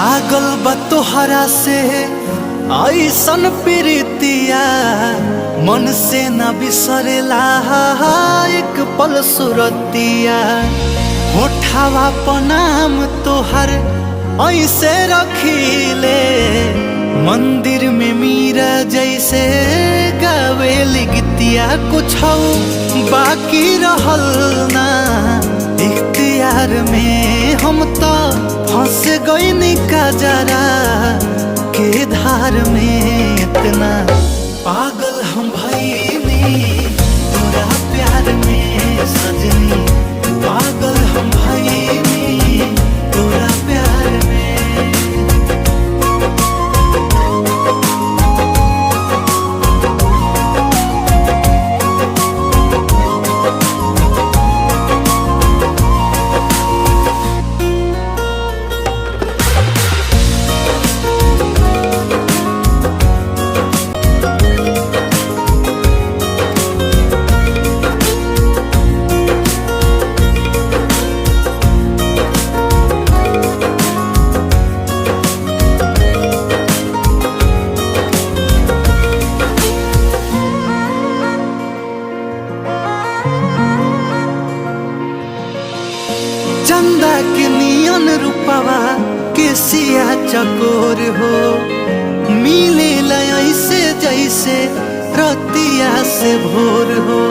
लागल बा तोहरा से ऐसन प्रीतिया, मन से न बिसरेला एक पल सुरतिया। होठावा पर नाम तोहर ऐसे रखीले, मंदिर में मीरा जैसे गावेली गीतिया। कुछ बाकी रहल ना इख्तियार में, हम तो फंस गईनी कजरा के धार में। इतना पागल हम भईनी तोरा प्यार में सजनी, पागल हम भईनी तोरा प्यार में। चंदा के नियन रूपवा के सिया चकोर हो, मिले ऐसे जैसे रतिया से भोर हो।